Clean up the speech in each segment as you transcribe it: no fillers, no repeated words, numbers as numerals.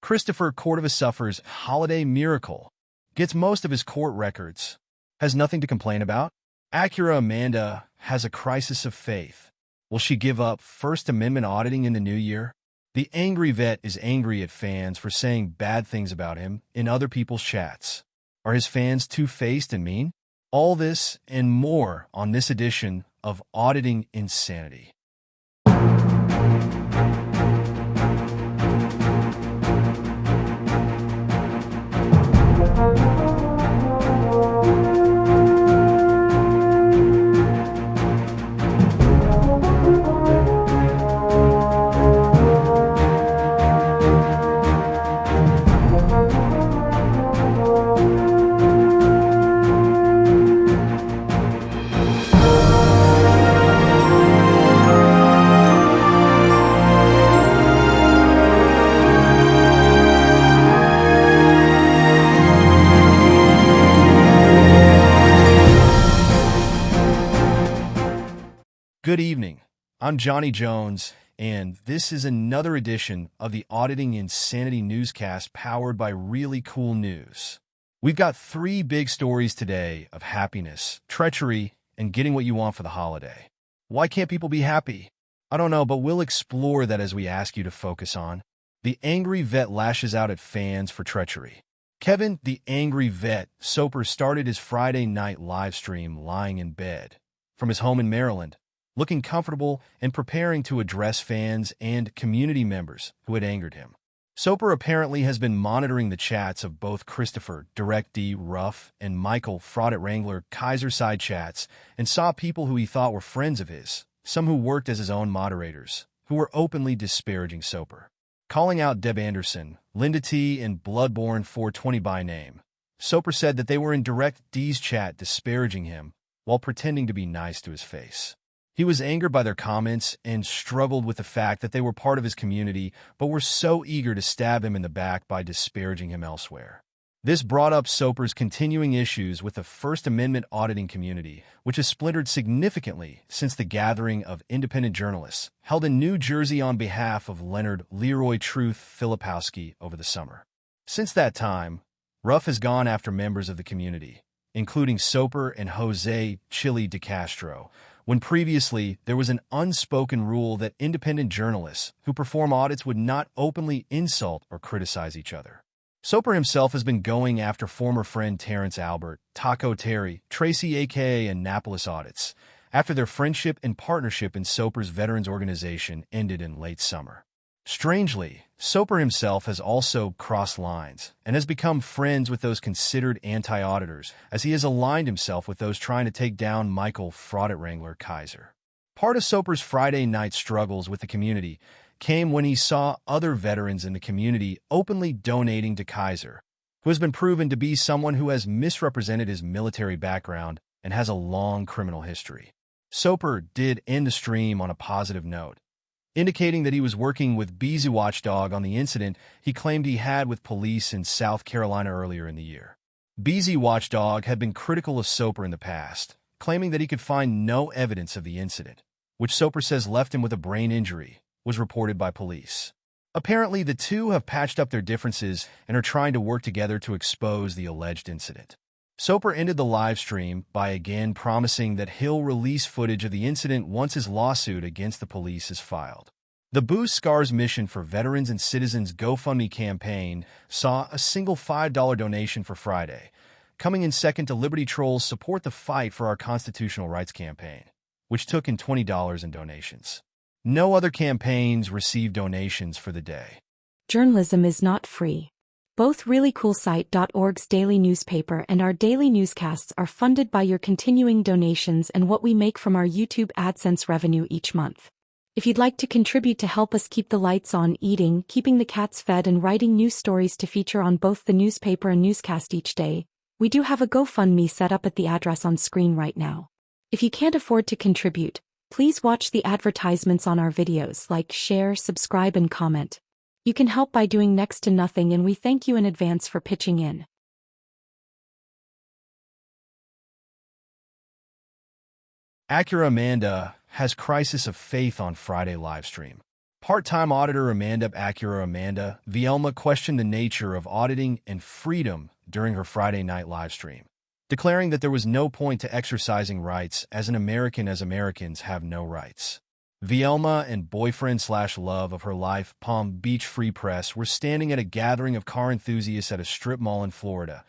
Cordova Suffers Holiday Miracle gets most of his court records, has nothing to complain about. Acura Amanda has a crisis of faith. Will she give up First Amendment auditing in the new year? The angry vet is angry at fans for saying bad things about him in other people's chats. Are his fans two-faced and mean? All this and more on this edition of Auditing Insanity. Good evening. I'm Johnny Jones, and this is another edition of the Auditing Insanity Newscast powered by ReallyCoolNews. We've got three big stories today of happiness, treachery, and getting what you want for the holiday. Why can't people be happy? I don't know, but we'll explore that as we ask you to focus on. The angry vet lashes out at fans for treachery. Kevin, the angry vet, Soper started his Friday night live stream lying in bed from his home in Maryland, looking comfortable and preparing to address fans and community members who had angered him. Soper apparently has been monitoring the chats of both Christopher, Direct D, Ruff, and Michael, Fraud at Wrangler, Kaiser side chats, and saw people who he thought were friends of his, some who worked as his own moderators, who were openly disparaging Soper. Calling out Deb Anderson, Linda T, and Bloodborne 420 by name, Soper said that they were in Direct D's chat disparaging him while pretending to be nice to his face. He was angered by their comments and struggled with the fact that they were part of his community but were so eager to stab him in the back by disparaging him elsewhere. This brought up Soper's continuing issues with the First Amendment auditing community, which has splintered significantly since the gathering of independent journalists held in New Jersey on behalf of Leonard Leroy Truth Filipowski over the summer. Since that time, Ruff has gone after members of the community, including Soper and Jose Chili DeCastro, when previously there was an unspoken rule that independent journalists who perform audits would not openly insult or criticize each other. Soper himself has been going after former friend Terrence Albert, Taco Terry, Tracy aka Annapolis Audits, after their friendship and partnership in Soper's veterans organization ended in late summer. Strangely, Soper himself has also crossed lines and has become friends with those considered anti-auditors as he has aligned himself with those trying to take down Michael Fraud at Wrangler Kaiser. Part of Soper's Friday night struggles with the community came when he saw other veterans in the community openly donating to Kaiser, who has been proven to be someone who has misrepresented his military background and has a long criminal history. Soper did end the stream on a positive note, indicating that he was working with Beezy Watchdog on the incident he claimed he had with police in South Carolina earlier in the year. Beezy Watchdog had been critical of Soper in the past, claiming that he could find no evidence of the incident, which Soper says left him with a brain injury, was reported by police. Apparently, the two have patched up their differences and are trying to work together to expose the alleged incident. Soper ended the live stream by again promising that he'll release footage of the incident once his lawsuit against the police is filed. The Boost Scars Mission for Veterans and Citizens GoFundMe campaign saw a single $5 donation for Friday, coming in second to Liberty Trolls Support the Fight for Our Constitutional Rights campaign, which took in $20 in donations. No other campaigns received donations for the day. Journalism is not free. Both ReallyCoolSite.org's daily newspaper and our daily newscasts are funded by your continuing donations and what we make from our YouTube AdSense revenue each month. If you'd like to contribute to help us keep the lights on eating, keeping the cats fed and writing news stories to feature on both the newspaper and newscast each day, we do have a GoFundMe set up at the address on screen right now. If you can't afford to contribute, please watch the advertisements on our videos, like, share, subscribe and comment. You can help by doing next to nothing and we thank you in advance for pitching in. Acura Amanda has crisis of faith on Friday livestream. Part-time auditor Amanda Acura Amanda, Vielma questioned the nature of auditing and freedom during her Friday night livestream, declaring that there was no point to exercising rights as Americans have no rights. Vielma and boyfriend/love of her life, Palm Beach Free Press, were standing at a gathering of car enthusiasts at a strip mall in Florida,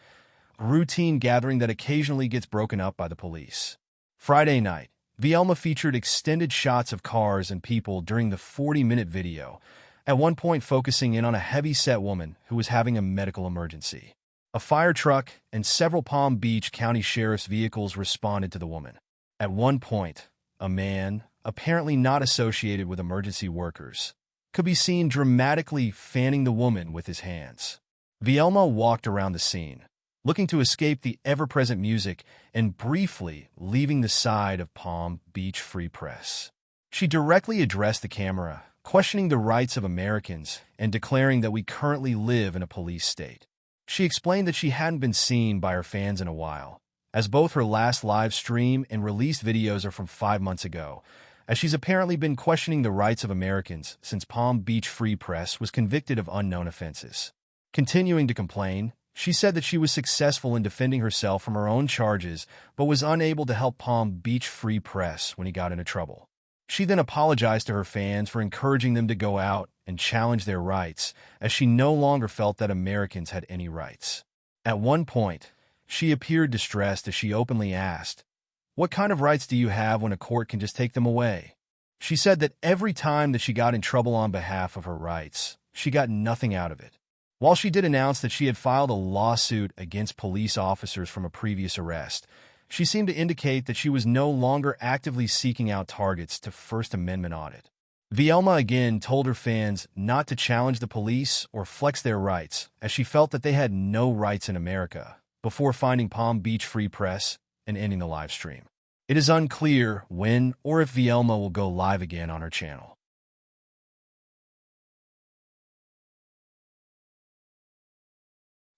a routine gathering that occasionally gets broken up by the police. Friday night, Vielma featured extended shots of cars and people during the 40-minute video, at one point focusing in on a heavy-set woman who was having a medical emergency. A fire truck and several Palm Beach County Sheriff's vehicles responded to the woman. At one point, a man, apparently not associated with emergency workers, could be seen dramatically fanning the woman with his hands. Vielma walked around the scene, looking to escape the ever-present music and briefly leaving the side of Palm Beach Free Press. She directly addressed the camera, questioning the rights of Americans and declaring that we currently live in a police state. She explained that she hadn't been seen by her fans in a while, as both her last live stream and released videos are from 5 months ago, as she's apparently been questioning the rights of Americans since Palm Beach Free Press was convicted of unknown offenses. Continuing to complain, she said that she was successful in defending herself from her own charges, but was unable to help Palm Beach Free Press when he got into trouble. She then apologized to her fans for encouraging them to go out and challenge their rights, as she no longer felt that Americans had any rights. At one point, she appeared distressed as she openly asked, "What kind of rights do you have when a court can just take them away?" She said that every time that she got in trouble on behalf of her rights, she got nothing out of it. While she did announce that she had filed a lawsuit against police officers from a previous arrest, she seemed to indicate that she was no longer actively seeking out targets to First Amendment audit. Vielma again told her fans not to challenge the police or flex their rights, as she felt that they had no rights in America, before finding Palm Beach Free Press and ending the live stream. It is unclear when or if Vielma will go live again on her channel.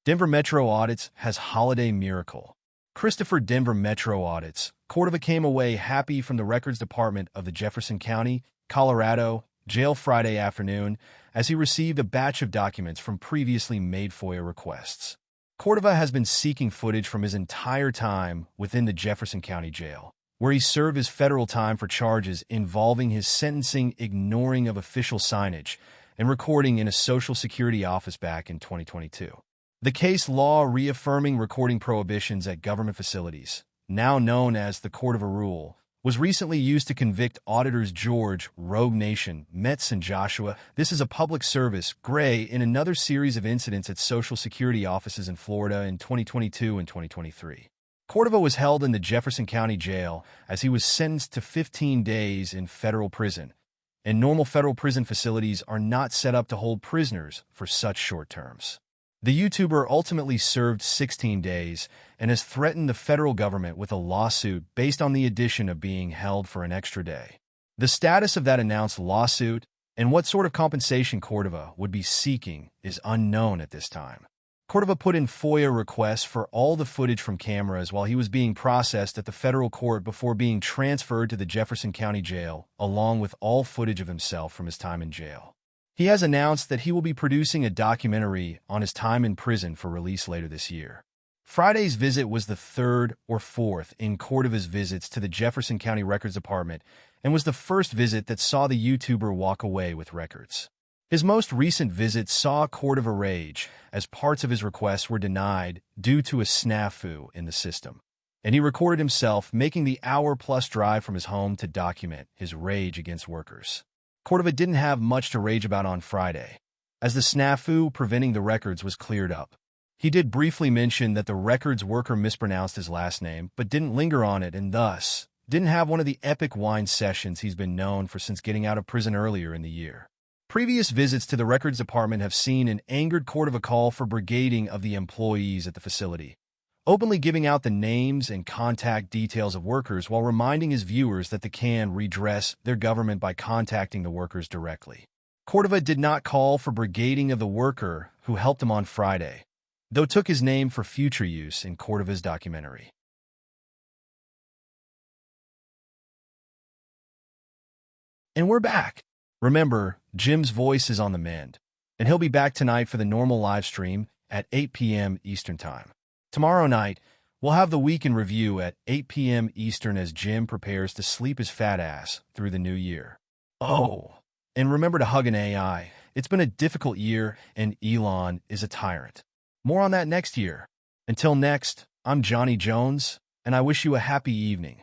Denver Metro Audits has Holiday Miracle. Christopher Denver Metro Audits, Cordova came away happy from the Records Department of the Jefferson County, Colorado, jail Friday afternoon as he received a batch of documents from previously made FOIA requests. Cordova has been seeking footage from his entire time within the Jefferson County Jail, where he served his federal time for charges involving his sentencing ignoring of official signage and recording in a Social Security office back in 2022. The case law reaffirming recording prohibitions at government facilities, now known as the Cordova Rule, was recently used to convict auditors George Rogue Nation, Metz, and Joshua. This is a public service, Gray, in another series of incidents at Social Security offices in Florida in 2022 and 2023. Cordova was held in the Jefferson County Jail as he was sentenced to 15 days in federal prison, and normal federal prison facilities are not set up to hold prisoners for such short terms. The YouTuber ultimately served 16 days and has threatened the federal government with a lawsuit based on the addition of being held for an extra day. The status of that announced lawsuit and what sort of compensation Cordova would be seeking is unknown at this time. Cordova put in FOIA requests for all the footage from cameras while he was being processed at the federal court before being transferred to the Jefferson County Jail, along with all footage of himself from his time in jail. He has announced that he will be producing a documentary on his time in prison for release later this year. Friday's visit was the third or fourth in Cordova's visits to the Jefferson County Records Department and was the first visit that saw the YouTuber walk away with records. His most recent visit saw Cordova rage as parts of his requests were denied due to a snafu in the system, and he recorded himself making the hour-plus drive from his home to document his rage against workers. Cordova didn't have much to rage about on Friday, as the snafu preventing the records was cleared up. He did briefly mention that the records worker mispronounced his last name, but didn't linger on it and thus didn't have one of the epic wine sessions he's been known for since getting out of prison earlier in the year. Previous visits to the records department have seen an angered Cordova call for brigading of the employees at the facility, openly giving out the names and contact details of workers while reminding his viewers that they can redress their government by contacting the workers directly. Cordova did not call for brigading of the worker who helped him on Friday, though took his name for future use in Cordova's documentary. And we're back. Remember, Jim's voice is on the mend, and he'll be back tonight for the normal live stream at 8 p.m. Eastern Time. Tomorrow night, we'll have the week in review at 8 p.m. Eastern as Jim prepares to sleep his fat ass through the new year. Oh, and remember to hug an AI. It's been a difficult year, and Elon is a tyrant. More on that next year. Until next, I'm Johnny Jones, and I wish you a happy evening.